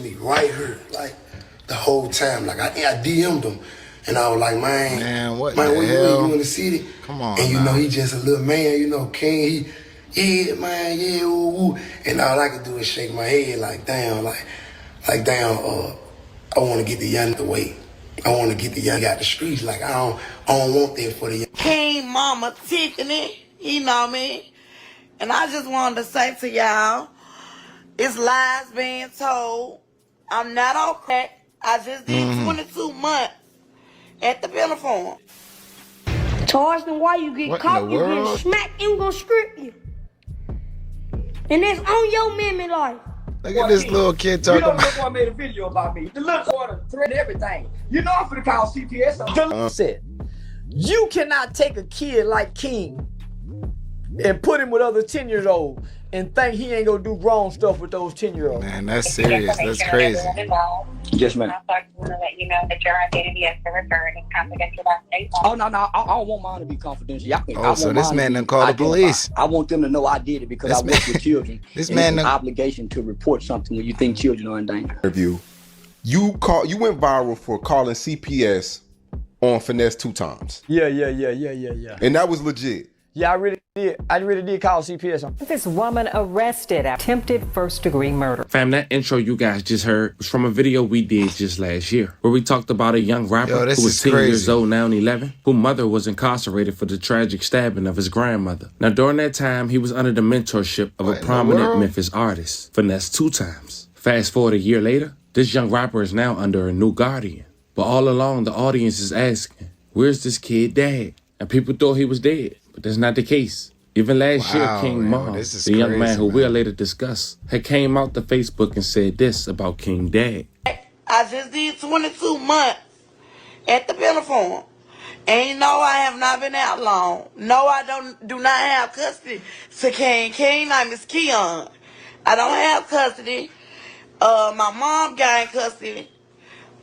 me right here, like the whole time. Like I DM'd him, and I was like, man, what where the hell? You in the city? Come on, and you now. know he just a little man, you know, King. Yeah, man, yeah, ooh, ooh. And all I could do is shake my head like, damn, I want to get the young away. I want to get the young out the streets. Like, I don't want that for the young. King Mama Tiffany, you know me. And I just wanted to say to y'all, it's lies being told. I'm not on crack. I just did 22 months at the uniform. Charleston, why you get caught, you get smacked, and gonna strip you. And that's on your memory life. Look at this little kid talking about. You know, the boy made a video about me. The little boy threatened everything. You know I'm finna call CPS. The said, you cannot take a kid like King and put him with other 10-year-olds and think he ain't gonna do wrong stuff with those 10-year-olds. Man, that's serious. That's crazy. Yes, ma'am. I want to let you know that your identity has been returned and confidential information. Oh, no, I don't want mine to be confidential. So this man done called the police. I want them to know I did it because I work with children. This man an obligation to report something when you think children are in danger. Interview. You went viral for calling CPS on Finesse2Tymes. Yeah. And that was legit. Yeah, I really did call CPS on. This woman arrested after attempted first-degree murder. Fam, that intro you guys just heard was from a video we did just last year, where we talked about a young rapper who was 10 years old, now 11, whose mother was incarcerated for the tragic stabbing of his grandmother. Now, during that time, he was under the mentorship of a prominent Memphis artist, Finesse2Tymes. Fast forward a year later, this young rapper is now under a new guardian. But all along, the audience is asking, where's this kid dad? And people thought he was dead. But that's not the case. Even last year, King Mom, the young man who we'll later discuss, had came out to Facebook and said this about King Dad. I just did 22 months at the uniform. And you know I have not been out long. No, I do not have custody to King. King name is Keon. I don't have custody. My mom got custody.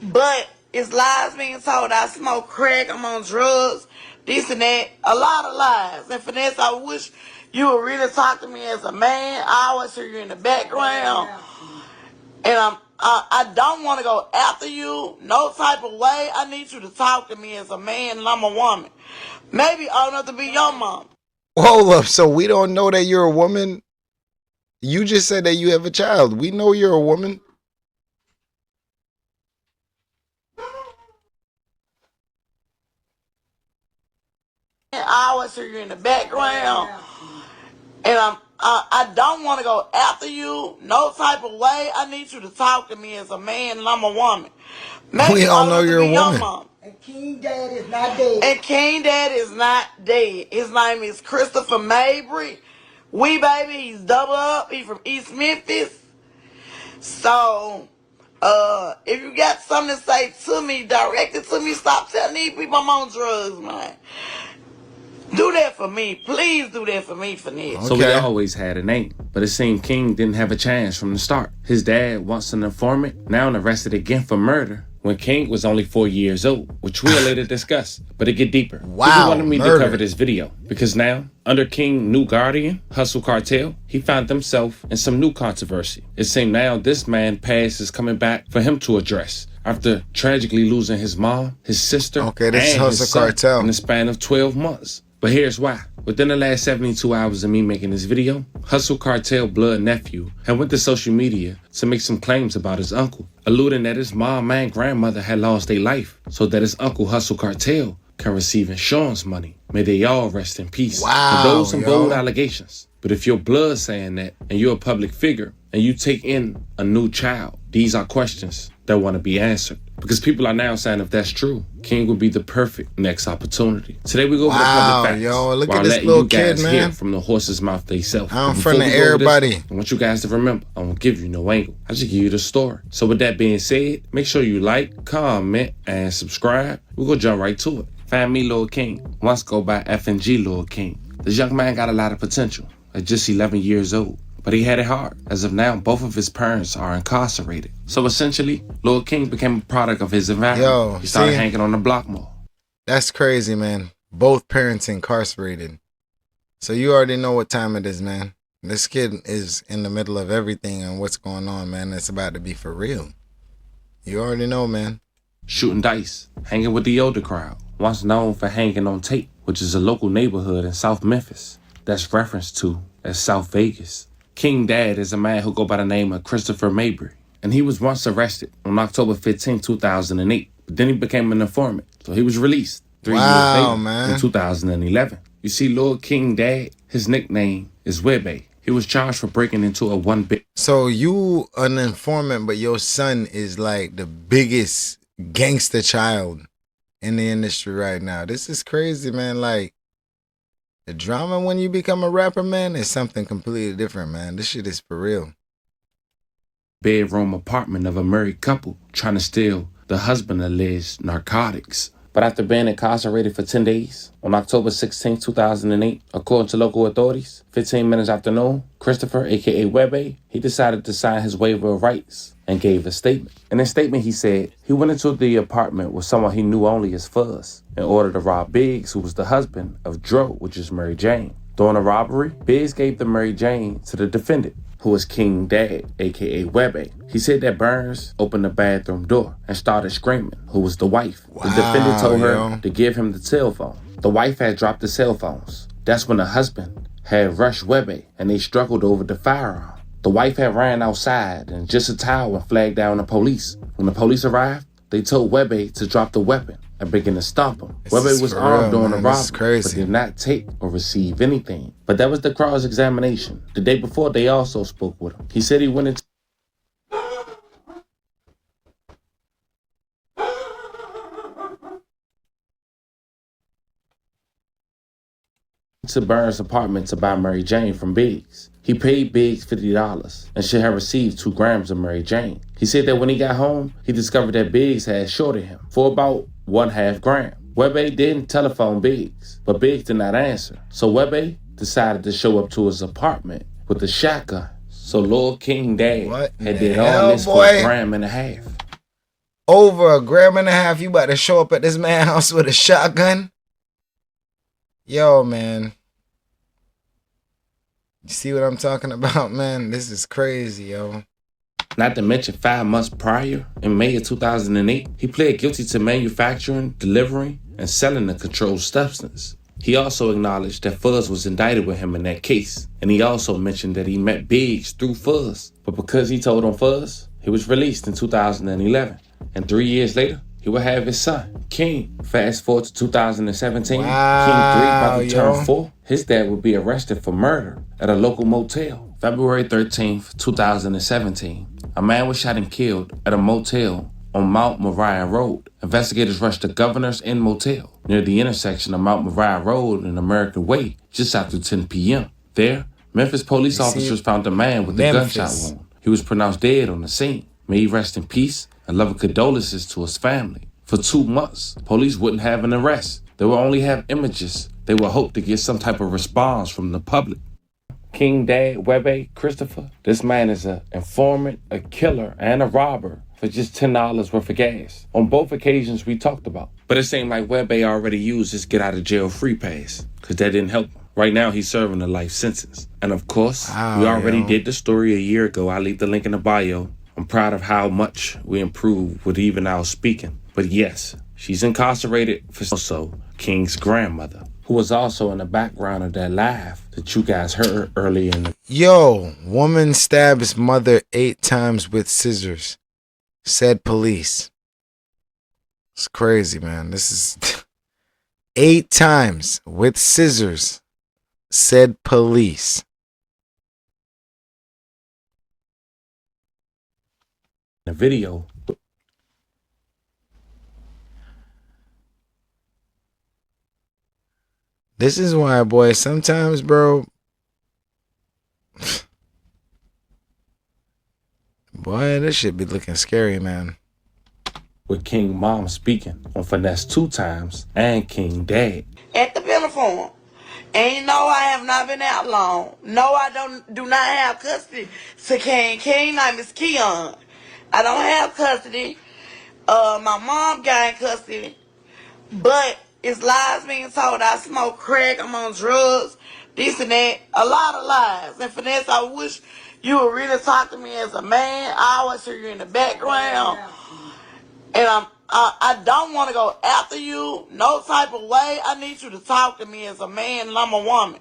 But it's lies being told. I smoke crack, I'm on drugs. This and that, a lot of lies. And Finesse, I wish you would really talk to me as a man. I always hear you in the background. And I don't want to go after you, no type of way. I need you to talk to me as a man and I'm a woman. Maybe old enough to be your mom. Hold up, so we don't know that you're a woman? You just said that you have a child. We know you're a woman. I always hear you in the background, and I don't want to go after you, no type of way. I need you to talk to me as a man, and I'm a woman. Maybe we all know you're a woman. And King Dad is not dead. And King Dad is not dead. His name is Christopher Mabry. Wee baby, he's double up. He's from East Memphis. So, if you got something to say to me, direct it to me. Stop telling these people I'm on drugs, man. Do that for me. Please do that for me, Finesse. Okay. So he always had a name, but it seemed King didn't have a chance from the start. His dad, once an informant, now arrested again for murder when King was only 4 years old, which we'll later discuss. But to get deeper, wow, he wanted me to cover this video because now, under King's new guardian, Hustle Cartel, he found himself in some new controversy. It seemed now this man's past is coming back for him to address. After tragically losing his mom, his sister, and his son in the span of 12 months. But here's why. Within the last 72 hours of me making this video, Hustle Cartel blood nephew had went to social media to make some claims about his uncle, alluding that his mom and grandmother had lost their life so that his uncle Hustle Cartel can receive insurance money. May they all rest in peace. Wow, for those some bold allegations. But if your blood saying that and you're a public figure and you take in a new child, these are questions that want to be answered. Because people are now saying if that's true, King would be the perfect next opportunity. Today we go over the public facts. Yo, look while at this letting little you guys kid, man. hear from the horse's mouth themselves. I'm in front of everybody. I want you guys to remember, I won't give you no angle. I just give you the story. So with that being said, make sure you like, comment, and subscribe. We're going to jump right to it. Find me, Lil King. Once go by F&G Lil King. This young man got a lot of potential at just 11 years old. But he had it hard. As of now, both of his parents are incarcerated. So essentially, Lil King became a product of his environment. He started hanging on the block more. That's crazy, man. Both parents incarcerated. So you already know what time it is, man. This kid is in the middle of everything and what's going on, man. It's about to be for real. You already know, man. Shooting dice, hanging with the older crowd, once known for hanging on Tape, which is a local neighborhood in South Memphis that's referenced to as South Vegas. King Dad is a man who go by the name of Christopher Mabry, and he was once arrested on October 15, 2008, but then he became an informant, so he was released 3 years later man. in 2011. You see, Lord King Dad, his nickname is Webbe. He was charged for breaking into a one-bit. So you an informant, but your son is like the biggest gangster child in the industry right now. This is crazy, man. Like, the drama when you become a rapper, man, is something completely different, man. This shit is for real. Bedroom apartment of a married couple trying to steal the husband alleged narcotics. But after being incarcerated for 10 days, on October 16, 2008, according to local authorities, 15 minutes after noon, Christopher, a.k.a. Webbe, he decided to sign his waiver of rights and gave a statement. In his statement, he said he went into the apartment with someone he knew only as Fuzz in order to rob Biggs, who was the husband of Dro, which is Mary Jane. During the robbery, Biggs gave the Mary Jane to the defendant, who was King Dad, a.k.a. Webbe. He said that Burns opened the bathroom door and started screaming, who was the wife. The defendant told her to give him the cell phone. The wife had dropped the cell phones. That's when the husband had rushed Webbe and they struggled over the firearm. The wife had ran outside in just a towel and flagged down the police. When the police arrived, they told Webbe to drop the weapon and begin to stomp him. Webbe was armed during the robbery, but did not take or receive anything. But that was the cross-examination. The day before, they also spoke with him. He said he went into Burns' apartment to buy Mary Jane from Biggs. He paid Biggs $50 and should have received 2 grams of Mary Jane. He said that when he got home, he discovered that Biggs had shorted him for about 1/2 gram. Webbe didn't telephone Biggs, but Biggs did not answer. So Webbe decided to show up to his apartment with a shotgun. So Lord King Dad had did all this for $1.5 grams. Over $1.5 grams, you about to show up at this man's house with a shotgun? Yo, man. You see what I'm talking about, man? This is crazy, yo. Not to mention 5 months prior, in May of 2008, he pled guilty to manufacturing, delivering, and selling a controlled substance. He also acknowledged that Fuzz was indicted with him in that case, and he also mentioned that he met Biggs through Fuzz. But because he told on Fuzz, he was released in 2011, and 3 years later, he would have his son, King. Fast forward to 2017, King 3 about to turn 4. His dad would be arrested for murder at a local motel. February 13th, 2017, a man was shot and killed at a motel on Mount Moriah Road. Investigators rushed the Governor's Inn Motel near the intersection of Mount Moriah Road and American Way just after 10 p.m. There, Memphis police officers found a man with a gunshot wound. He was pronounced dead on the scene. May he rest in peace and love and condolences to his family. For 2 months, police wouldn't have an arrest. They would only have images. They would hope to get some type of response from the public. King Dad, Webbe, Christopher, this man is an informant, a killer, and a robber for just $10 worth of gas. On both occasions we talked about. But it seemed like Webbe already used his get out of jail free pass, because that didn't help him. Right now he's serving a life sentence. And of course, we already did the story a year ago. I'll leave the link in the bio. I'm proud of how much we improved with even our speaking. But yes, she's incarcerated for also King's grandmother, who was also in the background of that live that you guys heard earlier in the... Yo, woman stabs mother 8 times with scissors, said police. It's crazy, man. This is 8 times with scissors, said police. The video. This is why, boy, sometimes, bro, boy, this shit be looking scary, man. With King Mom speaking on Finesse2Tymes and King Dad. At the uniform. And no, I have not been out long. No, I do not have custody to King. King name is Keon. I don't have custody. My mom got custody. But it's lies being told. I smoke crack. I'm on drugs. this and that. A lot of lies. And Finesse, I wish you would really talk to me as a man. I always hear you in the background. And I don't want to go after you, no type of way. I need you to talk to me as a man and I'm a woman.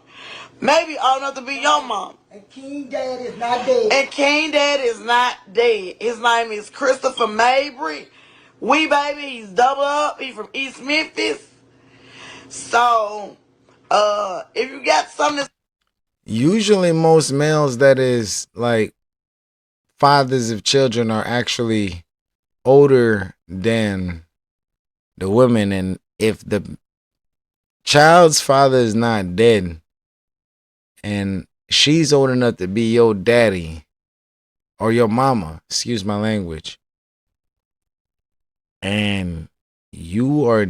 Maybe old enough to be your mom. And King Dad is not dead. And King Dad is not dead. His name is Christopher Mabry. Wee baby, he's double up. He's from East Memphis. So, if you got something to... Usually most males that is like fathers of children are actually older than the women, and if the child's father is not dead and she's old enough to be your daddy or your mama, excuse my language, and you are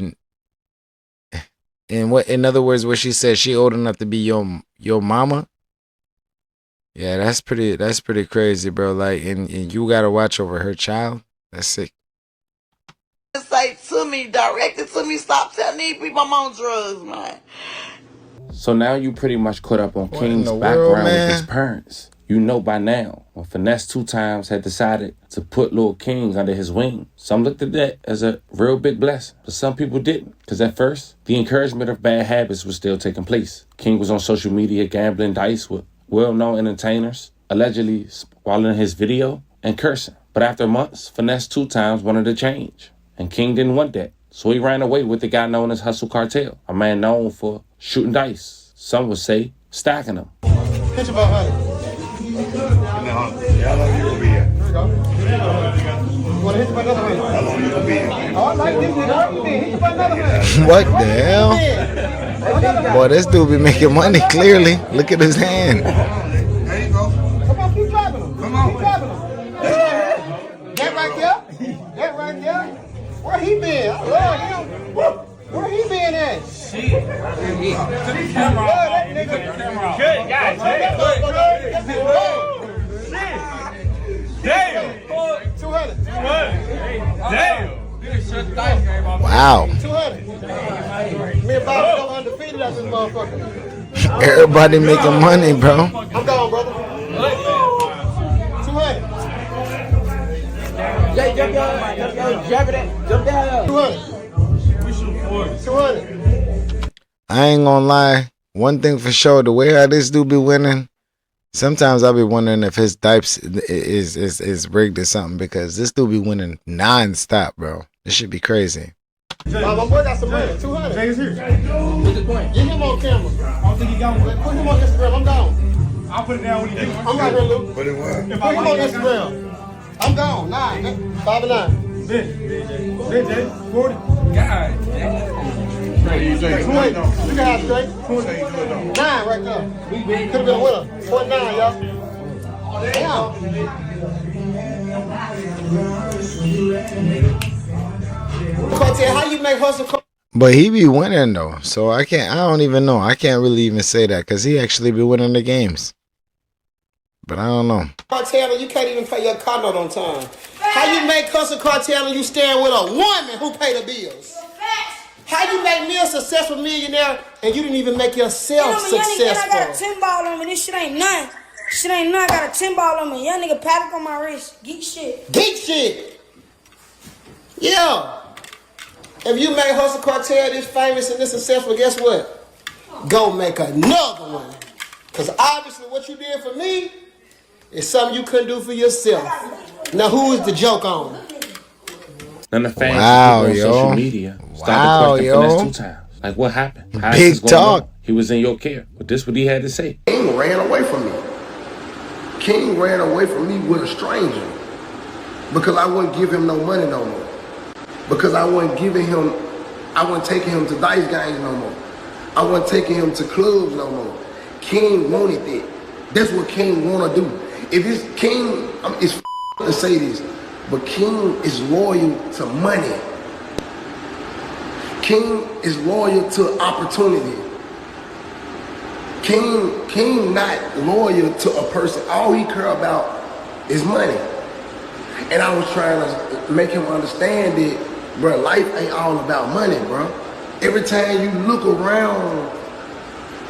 in other words, what she said, she old enough to be your mama. Yeah, that's pretty crazy, bro. Like, and you gotta watch over her child. That's sick. Say to me, directed to me, stop telling these people I'm on drugs, man. So now you pretty much caught up on King's background with his parents. You know by now, when Finesse2Tymes had decided to put Lil King under his wing, some looked at that as a real big blessing, but some people didn't. Because at first, the encouragement of bad habits was still taking place. King was on social media gambling dice with well-known entertainers, allegedly spoiling his video and cursing. But after months, Finesse2Tymes wanted to change. And King didn't want that. So he ran away with the guy known as Hustle Cartel, a man known for shooting dice. Some would say stacking them. Pitch about 100. How long you gonna be here? Here we go. You wanna hit you by another 100? How long you gonna be here? Oh, I like this nigga. Hit you by another 100. What the hell? Boy, this dude be making money, clearly. Look at his hand. There you go. Come on, keep driving him. Come on. Keep driving him. That right there. That right there. Where he been? I love him. Where he been at? Shit. To the camera. That nigga. Good guy. Damn. 200. Damn. Wow. 200. Me and Bobby go undefeated at this motherfucker. Everybody making money, bro. I'm gone, brother. 200. Jay, jump down. Jump down. 200. We shoot 40. 200. I ain't gonna lie. One thing for sure, the way how this dude be winning, sometimes I'll be wondering if his dipes is rigged or something, because this dude be winning non-stop, bro. This should be crazy. My boy got some money. 200. Jay's here. What's the point? Get him on camera. I don't think he got one. Put him on Instagram. I'm gone. I'll put it down when he do. I'm right here, Luke. Put it where? Put him on Instagram. I'm gone. 9. 5 and 9. Sit, Jay. 40. God. You can have straight. 9 right there. Could have been a winner. 49, y'all. Damn. Cartel, how you make hustle? But he be winning though, so I don't even know. I can't really even say that, because he actually be winning the games. But I don't know. Cartel, you can't even pay your car note on time. How you make hustle cartel and you stand with a woman who pay the bills? How you make me a successful millionaire and you didn't even make yourself successful? I got a 10 ball on me. This shit ain't nothing. Shit ain't nothing. I got a 10 ball on me. Young nigga paddock on my wrist. Geek shit. Geek shit. Yeah. If you make hustle cartel this famous and this successful, guess what? Go make another one. Because obviously what you did for me is something you couldn't do for yourself. Now who is the joke on? Then the fans on social media started questioning Finesse2Tymes. Like, what happened? How Big is this going talk. on? He was in your care, but this what he had to say. King ran away from me. King ran away from me with a stranger because I wouldn't give him no money no more. Because I wasn't taking him to dice games no more. I wasn't taking him to clubs no more. King wanted that. That's what King wanna do. If it's King, it's to say this, but King is loyal to money. King is loyal to opportunity. King not loyal to a person. All he care about is money. And I was trying to make him understand that, bro, life ain't all about money, bro. Every time you look around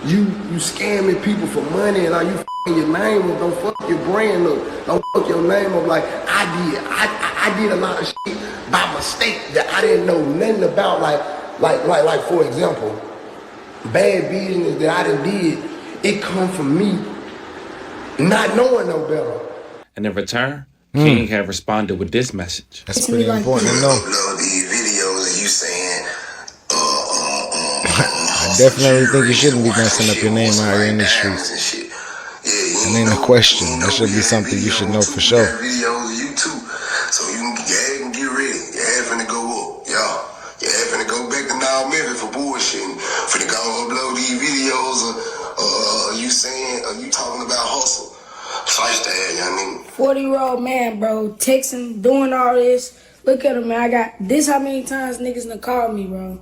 You scamming people for money and are you f***ing your name up? Don't fuck your brand up. Don't fuck your name up like I did a lot of shit by mistake that I didn't know nothing about. Like for example, bad business that I done did, it come from me not knowing no better. And in return, King had responded with this message. That's pretty important to know. Upload these videos of you saying, I definitely think you shouldn't be messing up your name out here in the streets. It ain't a question. That should be something you should know for sure. Videos of you too, so you can get ready. Your head finna go up, y'all. Your head finna go back to now Memphis for bullshitting. Finna go upload these videos of you saying, you talking about hustle. Fight that, young nigga. 40-year-old man, bro, texting, doing all this. Look at him, man. I got this how many times niggas done called me, bro.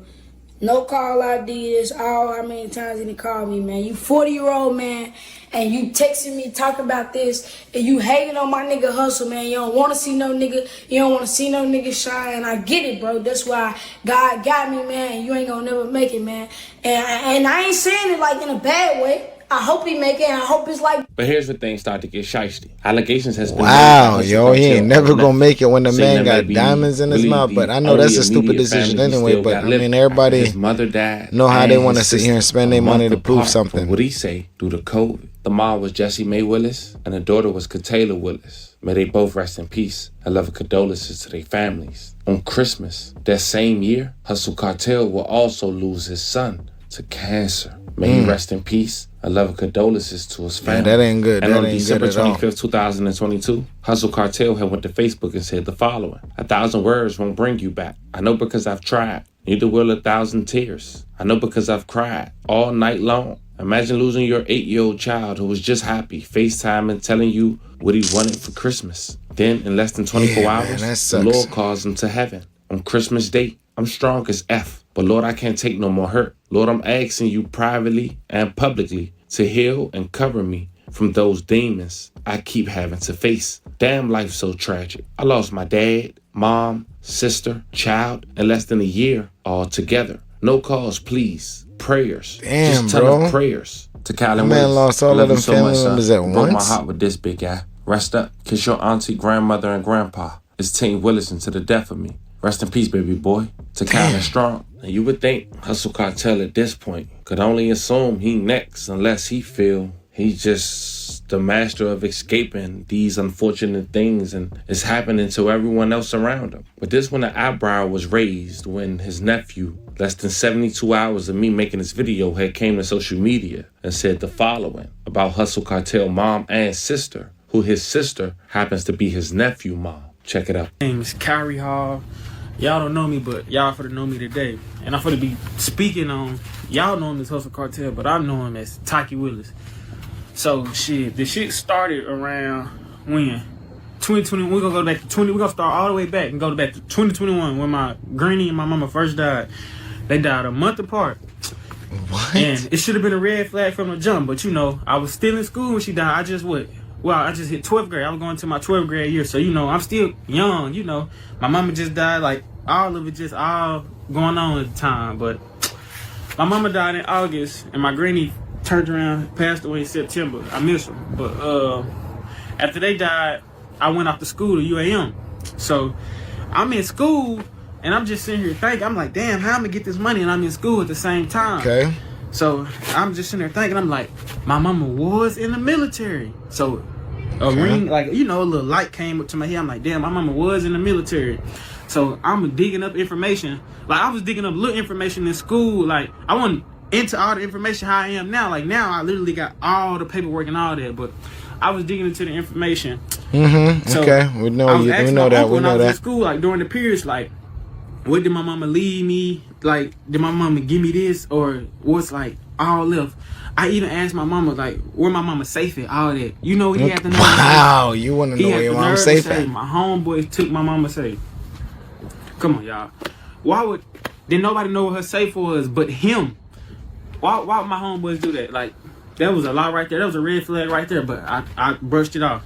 No call ID, this all how many times he done called me, man. You 40-year-old man, and you texting me, talking about this, and you hating on my nigga hustle, man. You don't want to see no nigga, you don't want to see no nigga shine, and I get it, bro. That's why God got me, man. You ain't gonna never make it, man. And I ain't saying it like in a bad way. I hope he make it, and I hope it's like... But here's where things start to get shiesty. Allegations has been... Wow, yo, he ain't never gonna make it when the man got diamonds in his mouth. But I know that's a stupid decision anyway. But I mean, everybody his mother died, know how they want to sit here and spend their money to prove something. What he say due to COVID? The mom was Jessie Mae Willis, and the daughter was Katayla Willis. May they both rest in peace. I love condolences to their families. On Christmas that same year, Hustle Cartel will also lose his son to cancer. May he rest in peace. I love condolences to his family. Yeah, that ain't good. And that on ain't December good at all. 25th, 2022, Hustle Cartel had went to Facebook and said the following: 1,000 words won't bring you back. I know because I've tried. Neither will 1,000 tears. I know because I've cried all night long. Imagine losing your 8-year-old child who was just happy, FaceTime and telling you what he wanted for Christmas. Then, in less than 24 hours, the Lord calls him to heaven. On Christmas Day, I'm strong as F, but Lord, I can't take no more hurt. Lord, I'm asking you privately and publicly to heal and cover me from those demons I keep having to face. Damn, life's so tragic. I lost my dad, mom, sister, child in less than a year all together. No calls, please. Prayers. Damn, just tell them prayers. To Kyle and man lost all of them family members at once. Broke my heart with this big guy. Rest up. Kiss your auntie, grandmother, and grandpa. It's Team Willison to the death of me. Rest in peace, baby boy. To Kyle and Strong. And you would think Hustle Cartel at this point could only assume he next unless he feel he's just the master of escaping these unfortunate things and it's happening to everyone else around him. But this when the eyebrow was raised when his nephew, less than 72 hours of me making this video, had came to social media and said the following about Hustle Cartel mom and sister, who his sister happens to be his nephew mom. Check it out. My name is Kyrie Hall. Y'all don't know me, but y'all for to know me today. And I'm for to be speaking on, y'all know him as Hustle Cartel, but I know him as Taki Willis. So shit, the shit started around when? 2020, we're gonna go back to 20, we're gonna start all the way back and go back to 2021 when my granny and my mama first died. They died a month apart. What? And it should have been a red flag from the jump, but you know, I was still in school when she died. I just hit 12th grade. I was going to my 12th grade year. So, you know, I'm still young, you know. My mama just died, like, all of it just all going on at the time. But my mama died in August, and my granny turned around, passed away in September. I miss her. But after they died, I went off to school to UAM. So I'm in school, and I'm just sitting here thinking, I'm like, damn, how am I going to get this money? And I'm in school at the same time. Okay. So I'm just sitting there thinking, I'm like, my mama was in the military. So a ring, like, you know, a little light came up to my head. I'm like, damn, my mama was in the military. So I'm digging up information. Like, I was digging up little information in school. Like, I wasn't into all the information how I am now. Like, now I literally got all the paperwork and all that. But I was digging into the information. So okay, we know that. We know that. When I was in school, like, during the periods, like, what did my mama leave me? Like, did my mama give me this? Or what's, like, all left? I even asked my mama, like, where my mama safe at, all that. You know, he had the nerve. Wow, you want to know where your mama's safe at? My homeboys took my mama safe. Come on, y'all. Did nobody know where her safe was but him? Why would my homeboys do that? Like, that was a lot right there. That was a red flag right there, but I brushed it off.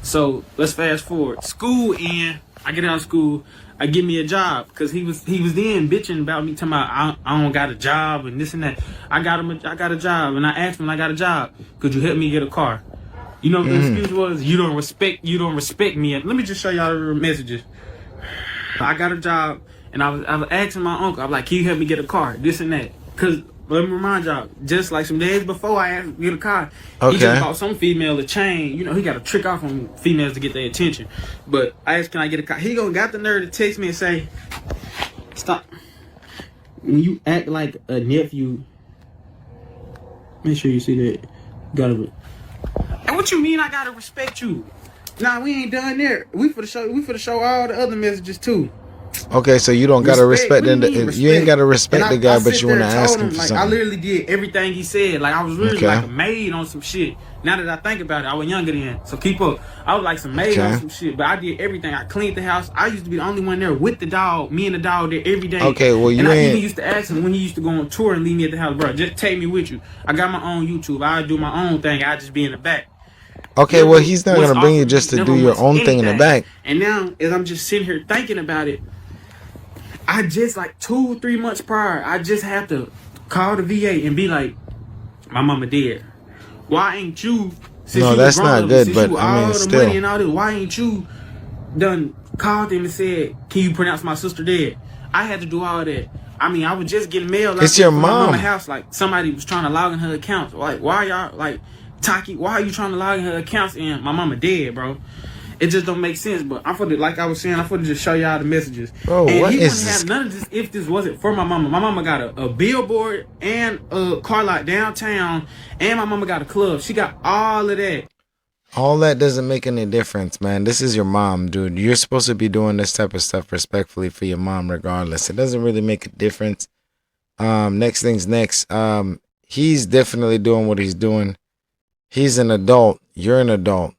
So let's fast forward. School end. I get out of school. I get me a job because he was then bitching about me, talking about I don't got a job and this and that. I got a job, and I asked him, I got a job. Could you help me get a car? You know what the excuse was? You don't respect me. Let me just show y'all the messages. I got a job, and I was asking my uncle. I was like, can you help me get a car? This and that. Cause let me remind y'all, just like some days before I asked him to get a car, he just bought some female a chain. You know, he got to trick off on females to get their attention. But I asked, can I get a car? He got the nerve to text me and say, stop. When you act like a nephew, make sure you see that. And what you mean I gotta respect you? Nah, we ain't done there. We for the show all the other messages too. Okay, so you don't gotta respect you ain't gotta respect the guy, but you wanna ask him for something. I literally did everything he said. Like I was really like a maid on some shit. Now that I think about it, I was younger then. So keep up. I was like some maid on some shit, but I did everything. I cleaned the house. I used to be the only one there with the dog. Me and the dog there every day. Okay, well I even used to ask him when he used to go on tour and leave me at the house, bro. Just take me with you. I got my own YouTube. I do my own thing. I just be in the back. Okay, well he's not gonna bring you just to do your own thing in the back. And now, as I'm just sitting here thinking about it, I just like 2-3 months prior, I just have to call the VA and be like, my mama dead. Why ain't you? No, that's not good, but I mean, still. Money and all this, why ain't you done called them and said, can you pronounce my sister dead? I had to do all that. I mean, I was just getting mail. It's your mom. mom. My house, like somebody was trying to log in her accounts. Like, why y'all like? Taki, why are you trying to log in her accounts and my mama dead, bro? It just don't make sense. But I'm for the, like I was saying, I'm for to just show y'all the messages. Bro, and what he is wouldn't this? have none of this if this wasn't for my mama. My mama got a billboard and a car lot downtown, and my mama got a club. She got all of that. All that doesn't make any difference, man. This is your mom, dude. You're supposed to be doing this type of stuff respectfully for your mom regardless. It doesn't really make a difference. Next thing's next. He's definitely doing what he's doing. He's an adult. You're an adult.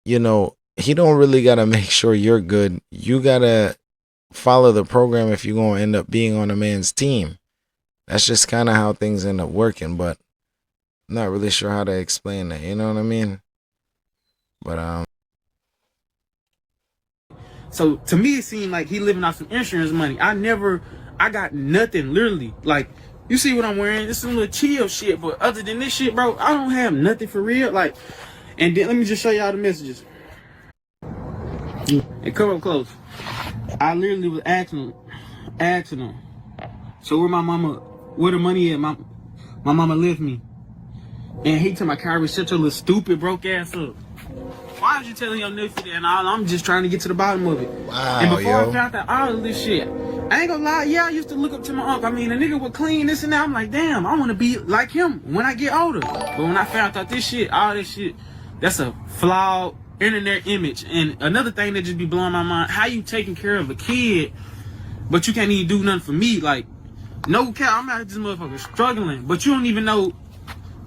You know, he don't really got to make sure you're good. You got to follow the program if you're going to end up being on a man's team. That's just kind of how things end up working, but I'm not really sure how to explain that. You know what I mean? But, So to me, it seemed like he living off some insurance money. I got nothing, literally. Like, you see what I'm wearing? This is some little chill shit, but other than this shit, bro, I don't have nothing for real. Like, and then let me just show y'all the messages. And come up close. I literally was asking him, so where the money at? My mama left me. And he told my Kyrie, shut your little stupid broke ass up. Why was you telling your nephew that? And I'm just trying to get to the bottom of it. wow, and before yo. I found out all of this shit, I ain't gonna lie, yeah, I used to look up to my uncle. I mean, a nigga would clean this and that. I'm like, damn, I want to be like him when I get older. But when I found out this shit, all this shit, that's a flawed internet image. And another thing that just be blowing my mind, how you taking care of a kid, but you can't even do nothing for me? Like, no cap, I'm out of this motherfucker struggling, but you don't even know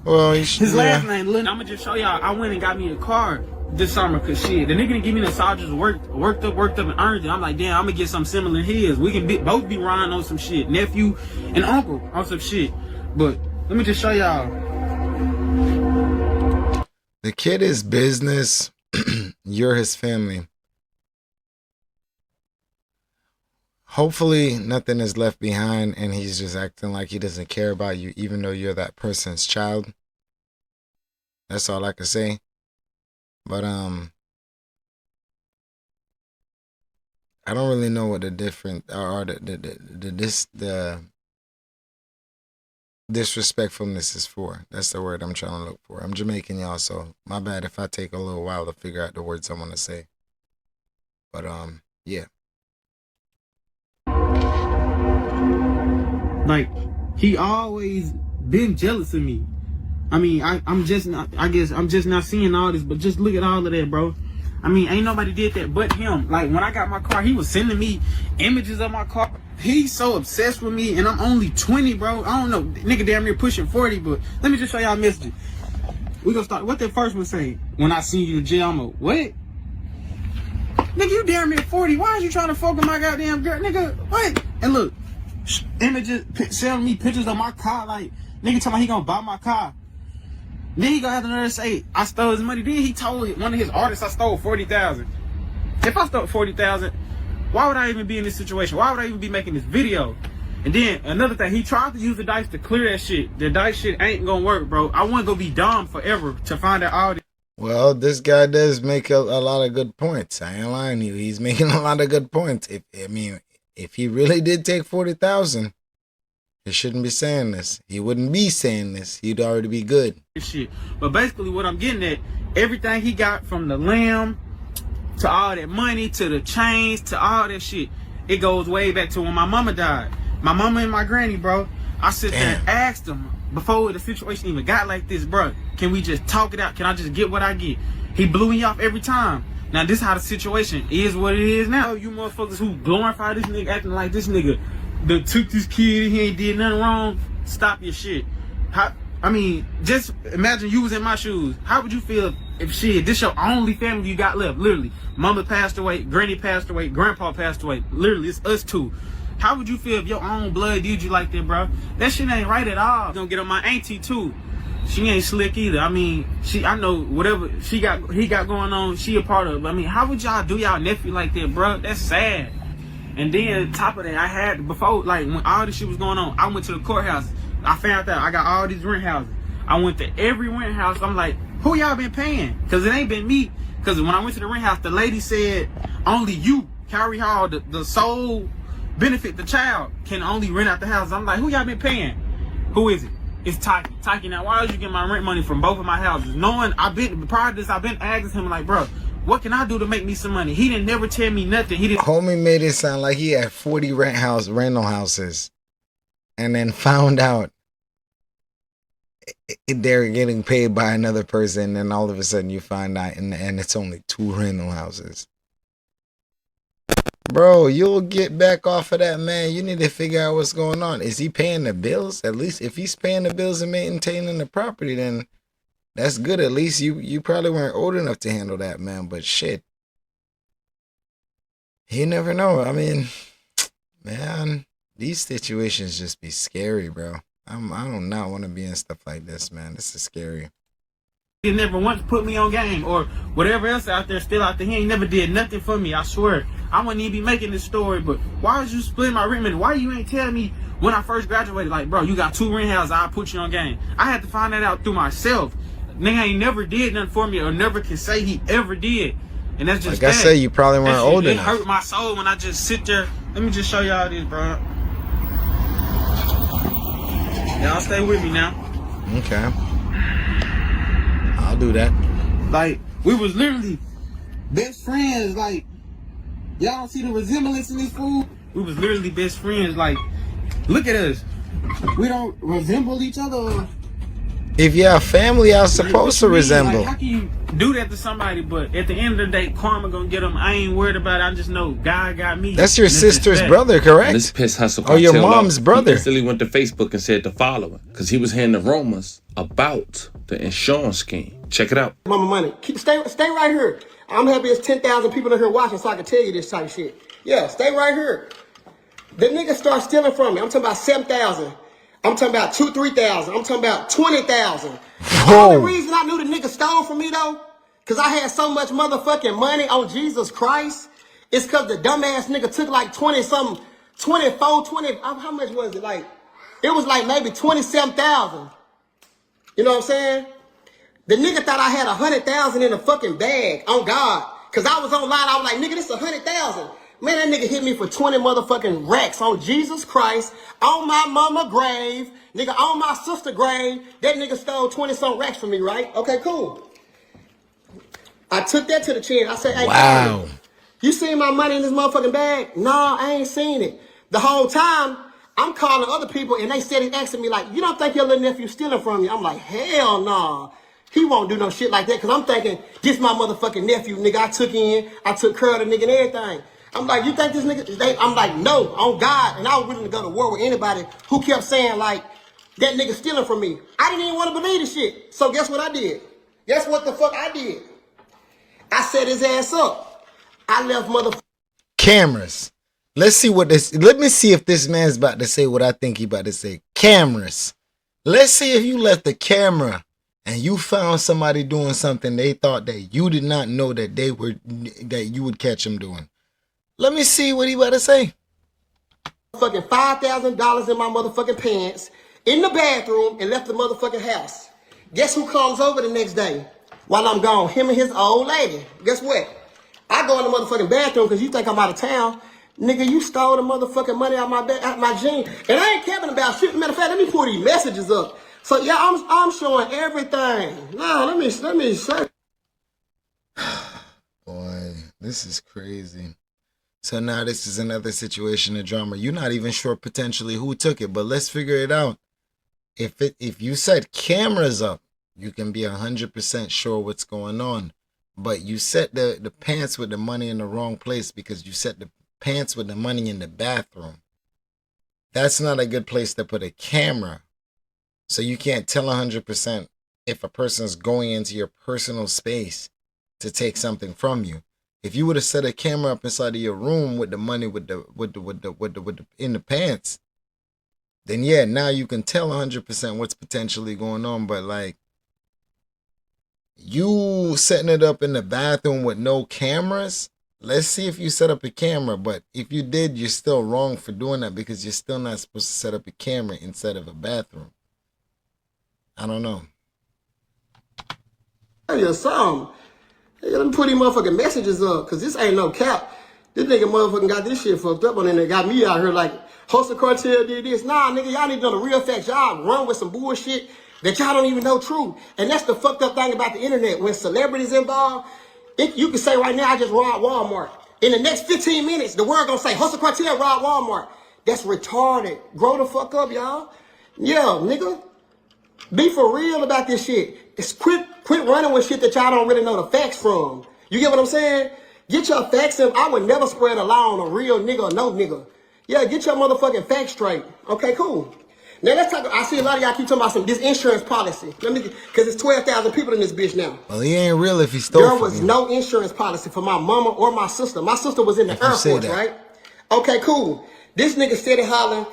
his last name. Look, I'm gonna just show y'all. I went and got me a car this summer, cause shit, the nigga didn't give me the Soldiers worked up and earned it. I'm like, damn, I'm gonna get something similar to his. We can both be riding on some shit, nephew and uncle on some shit. But let me just show y'all. The kid is business. You're his family. Hopefully nothing is left behind and he's just acting like he doesn't care about you, even though you're that person's child. That's all I can say. But I don't really know what the different or the disrespectfulness is for. That's the word I'm trying to look for. I'm Jamaican, y'all, so my bad if I take a little while to figure out the words I want to say. But yeah. Like, he always been jealous of me. I mean, I'm just not, I guess I'm just not seeing all this, but just look at all of that, bro. I mean, ain't nobody did that but him. Like, when I got my car, he was sending me images of my car. He's so obsessed with me, and I'm only 20, bro. I don't know, nigga damn near pushing 40, but let me just show y'all messages. We gonna start, what the first one say? When I see you in jail, I'm a, what? Nigga, you damn near 40. Why are you trying to fuck with my goddamn girl? Nigga, what? And look, images, sending me pictures of my car, like, nigga talking about he gonna buy my car. Then he gonna have to nurse say I stole his money. Then he told one of his artists I stole 40,000. If I stole 40,000, why would I even be in this situation? Why would I even be making this video? And then another thing, he tried to use the dice to clear that shit. The dice shit ain't gonna work, bro. I want to go be dumb forever to find out all this. Well, this guy does make a lot of good points. I ain't lying to you. He's making a lot of good points. If he really did take 40,000, he shouldn't be saying this. He wouldn't be saying this. He'd already be good. Shit. But basically what I'm getting at, everything he got from the lamb to all that money to the chains to all that shit, it goes way back to when my mama died. My mama and my granny, bro. I sit there and asked them before the situation even got like this, bro. Can we just talk it out? Can I just get what I get? He blew me off every time. Now this is how the situation is what it is now. You motherfuckers who glorify this nigga acting like this nigga that took this kid, he ain't did nothing wrong. Stop your shit. Just imagine you was in my shoes. How would you feel if shit, this your only family you got left? Literally, mama passed away, granny passed away, grandpa passed away. Literally, it's us two. How would you feel if your own blood did you like that, bro? That shit ain't right at all. Gonna get on my auntie too. She ain't slick either. I know whatever he got going on, she a part of it. How would y'all do y'all nephew like that, bro? That's sad. And then top of that, I had before, like when all this shit was going on, I went to the courthouse. I found out I got all these rent houses. I went to every rent house. I'm like, who y'all been paying? Cause it ain't been me. Cause when I went to the rent house, the lady said only you, Kyrie Hall, the sole benefit the child can only rent out the house. I'm like, who y'all been paying? Who is it? It's Taki. Taki, now why did you get my rent money from both of my houses? Knowing prior to this, I've been asking him like, bro, what can I do to make me some money? He didn't never tell me nothing. Homie made it sound like he had 40 rental houses, and then found out they're getting paid by another person, and all of a sudden you find out, and it's only 2 rental houses. Bro, you'll get back off of that, man. You need to figure out what's going on. Is he paying the bills? At least if he's paying the bills and maintaining the property, then that's good. At least you probably weren't old enough to handle that, man. But shit, you never know. Man, these situations just be scary, bro. I do not want to be in stuff like this, man. This is scary. He never once put me on game or whatever else out there, still out there. He ain't never did nothing for me, I swear. I wouldn't even be making this story, but why was you splitting my rent money? Why you ain't tell me when I first graduated, like, bro, you got 2 rent houses, I'll put you on game. I had to find that out through myself. Nigga ain't never did nothing for me or never can say he ever did. And that's just like I said, you probably weren't old enough. It hurt my soul when I just sit there. Let me just show y'all this, bro. Y'all stay with me now. Okay. I'll do that. Like, we was literally best friends. Like, y'all see the resemblance in this fool? We was literally best friends. Like, look at us. We don't resemble each other. If you have family, I'm supposed to resemble. Like, how can you do that to somebody? But at the end of the day, karma gonna get them. I ain't worried about it. I just know God got me. That's your sister's brother, correct? This piss hustle or your mom's brother. He instantly went to Facebook and said to follow her because he was hearing the rumors about the insurance scheme. Check it out. Mama money. Stay right here. I'm happy there's 10,000 people in here watching so I can tell you this type of shit. Yeah, stay right here. The nigga start stealing from me. I'm talking about 7,000. I'm talking about 3,000. I'm talking about 20,000. The only reason I knew the nigga stole from me though, cause I had so much motherfucking money on Jesus Christ, it's cause the dumbass nigga took like 20-something, 24, 20, how much was it? Like, it was like maybe 27,000. You know what I'm saying? The nigga thought I had 100,000 in a fucking bag on God. Cause I was online, I was like, nigga, this 100,000. Man, that nigga hit me for 20 motherfucking racks on Jesus Christ, on my mama grave, nigga, on my sister grave. That nigga stole 20-some racks from me, right? Okay, cool. I took that to the chin. I said, hey, wow. You seen my money in this motherfucking bag? No, I ain't seen it. The whole time, I'm calling other people, and they steady asking me, like, you don't think your little nephew stealing from you? I'm like, hell no. He won't do no shit like that, because I'm thinking, this my motherfucking nephew, nigga. I took care of the nigga and everything. I'm like, you think this nigga, I'm like, no, on God. And I was willing to go to war with anybody who kept saying, like, that nigga stealing from me. I didn't even want to believe this shit. So guess what I did? Guess what the fuck I did? I set his ass up. I left cameras. Let me see if this man's about to say what I think he about to say. Cameras. Let's see if you left the camera and you found somebody doing something they thought that you did not know that that you would catch them doing. Let me see what he about to say. Fucking $5,000 in my motherfucking pants in the bathroom and left the motherfucking house. Guess who comes over the next day while I'm gone? Him and his old lady. Guess what? I go in the motherfucking bathroom because you think I'm out of town. Nigga, you stole the motherfucking money out my jeans. And I ain't capping about shit. Matter of fact, let me pull these messages up. So yeah, I'm showing everything. No, let me say. Boy, this is crazy. So now this is another situation of drama. You're not even sure potentially who took it, but let's figure it out. If you set cameras up, you can be 100% sure what's going on. But you set the pants with the money in the wrong place because you set the pants with the money in the bathroom. That's not a good place to put a camera. So you can't tell 100% if a person's going into your personal space to take something from you. If you would have set a camera up inside of your room with the money in the pants, then yeah, now you can tell 100% what's potentially going on. But like, you setting it up in the bathroom with no cameras, let's see if you set up a camera. But if you did, you're still wrong for doing that because you're still not supposed to set up a camera instead of a bathroom. I don't know. Tell you something. Hey, let me put these motherfucking messages up, because this ain't no cap. This nigga motherfucking got this shit fucked up on it and got me out here like, Host of Cartel did this. Nah, nigga, y'all need to know the real facts. Y'all run with some bullshit that y'all don't even know true. And that's the fucked up thing about the internet. When celebrities involved, you can say right now, I just robbed Walmart. In the next 15 minutes, the world gonna say, Host of Cartel robbed Walmart. That's retarded. Grow the fuck up, y'all. Yeah, nigga. Be for real about this shit. It's quit running with shit that y'all don't really know the facts from. You get what I'm saying? Get your facts in. I would never spread a lie on a real nigga or no nigga. Yeah, get your motherfucking facts straight. Okay, cool. Now let's talk. I see a lot of y'all keep talking about this insurance policy. Let me, because it's 12,000 people in this bitch now. Well, he ain't real if he stole from you. There was no insurance policy for my mama or my sister. My sister was in the Air Force, right? Okay, cool. This nigga steady hollering.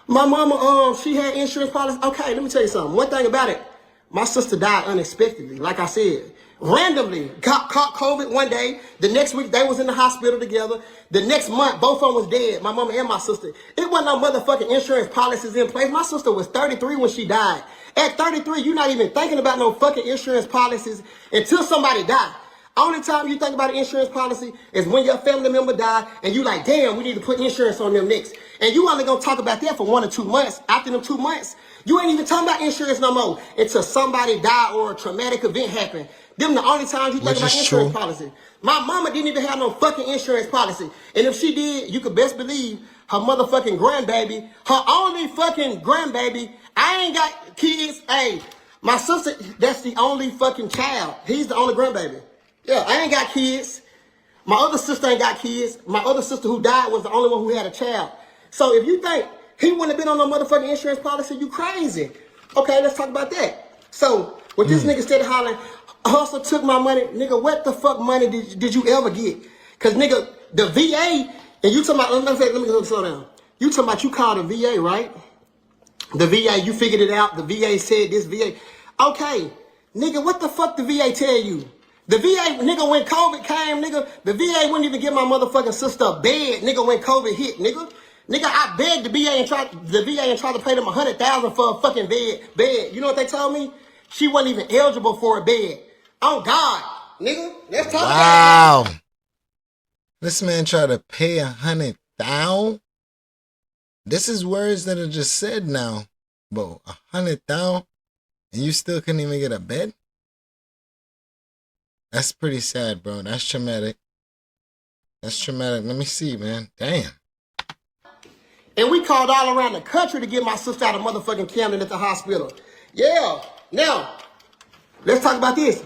My mama, she had insurance policy. Okay, let me tell you something. One thing about it, my sister died unexpectedly, like I said. Randomly, caught COVID one day. The next week, they was in the hospital together. The next month, both of them was dead, my mama and my sister. It wasn't no motherfucking insurance policies in place. My sister was 33 when she died. At 33, you're not even thinking about no fucking insurance policies until somebody died. Only time you think about an insurance policy is when your family member died and you like, damn, we need to put insurance on them next. And you only gonna talk about that for 1 or 2 months. After them 2 months, you ain't even talking about insurance no more until somebody died or a traumatic event happened. Them the only times you think about insurance policy. My mama didn't even have no fucking insurance policy. And if she did, you could best believe her motherfucking grandbaby, her only fucking grandbaby, I ain't got kids. Hey, my sister, that's the only fucking child. He's the only grandbaby. Yeah, I ain't got kids. My other sister ain't got kids. My other sister who died was the only one who had a child. So if you think he wouldn't have been on no motherfucking insurance policy, you crazy. Okay, let's talk about that. So, what this nigga started hollering, Hustle took my money. Nigga, what the fuck money did you ever get? Because, nigga, the VA, and you talking about, let me slow down. You talking about you called the VA, right? The VA, you figured it out. The VA said this VA. Okay, nigga, what the fuck the VA tell you? The VA, nigga, when COVID came, nigga, the VA wouldn't even give my motherfucking sister a bed, nigga, when COVID hit, nigga. Nigga, I begged the VA and tried to pay them $100,000 for a fucking bed. You know what they told me? She wasn't even eligible for a bed. Oh God, nigga, let's talk about it. Wow. This man tried to pay $100,000. This is words that are just said now. But $100,000 and you still couldn't even get a bed? That's pretty sad, bro. That's traumatic. That's traumatic. Let me see, man. Damn. And we called all around the country to get my sister out of motherfucking Camden at the hospital. Yeah. Now, let's talk about this.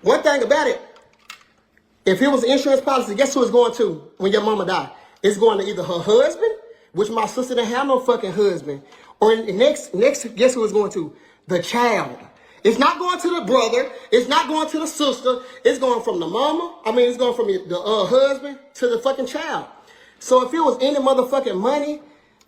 One thing about it, if it was an insurance policy, guess who it's going to when your mama died? It's going to either her husband, which my sister didn't have no fucking husband, or next, guess who it's going to? The child. It's not going to the brother. It's not going to the sister. It's going from the mama. It's going from the husband to the fucking child. So if it was any motherfucking money,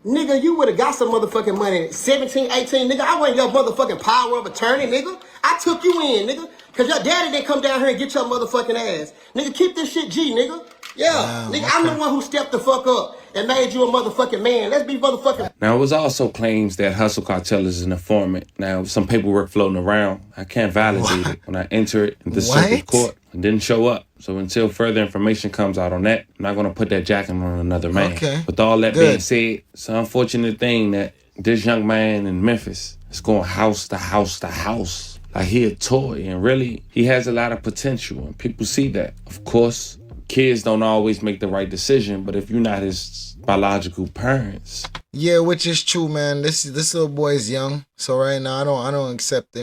nigga, you would have got some motherfucking money. 17, 18, nigga, I wasn't your motherfucking power of attorney, nigga. I took you in, nigga. Cause your daddy didn't come down here and get your motherfucking ass. Nigga, keep this shit G, nigga. Yeah, nigga, okay. I'm the one who stepped the fuck up and made you a motherfucking man. Let's be motherfucking. Now, it was also claims that Hustle Cartel is an informant. Now, some paperwork floating around. I can't validate it. When I enter it in the circuit court, it didn't show up. So until further information comes out on that, I'm not going to put that jacket on another man. Okay. With all that being said, it's an unfortunate thing that this young man in Memphis is going house to house to house. Like he a toy, and really, he has a lot of potential, and people see that. Of course, kids don't always make the right decision, but if you're not his biological parents. Yeah, which is true, man. This little boy is young, so right now I don't expect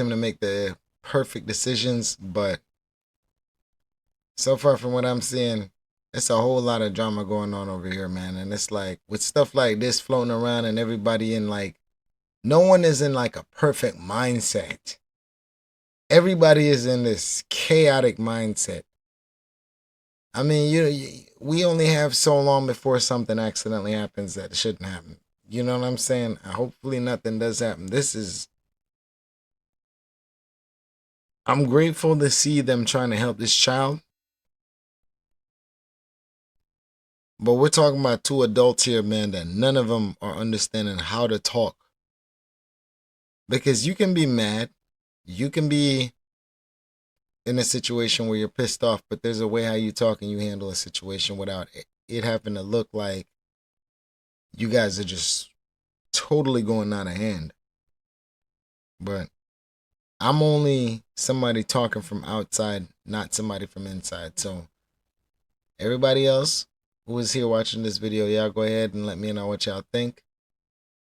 him to make the perfect decisions, but so far from what I'm seeing, it's a whole lot of drama going on over here, man. And it's like with stuff like this floating around and everybody in like, no one is in like a perfect mindset. Everybody is in this chaotic mindset. I mean, we only have so long before something accidentally happens that shouldn't happen. You know what I'm saying? Hopefully nothing does happen. I'm grateful to see them trying to help this child. But we're talking about two adults here, man, that none of them are understanding how to talk. Because you can be mad. You can be in a situation where you're pissed off, but there's a way how you talk and you handle a situation without it having to look like you guys are just totally going out of hand. But I'm only somebody talking from outside, not somebody from inside. So everybody else who is here watching this video, y'all go ahead and let me know what y'all think.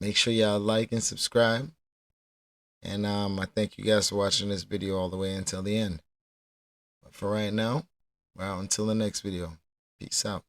Make sure y'all like and subscribe. And I thank you guys for watching this video all the way until the end. But for right now, well, until the next video, peace out.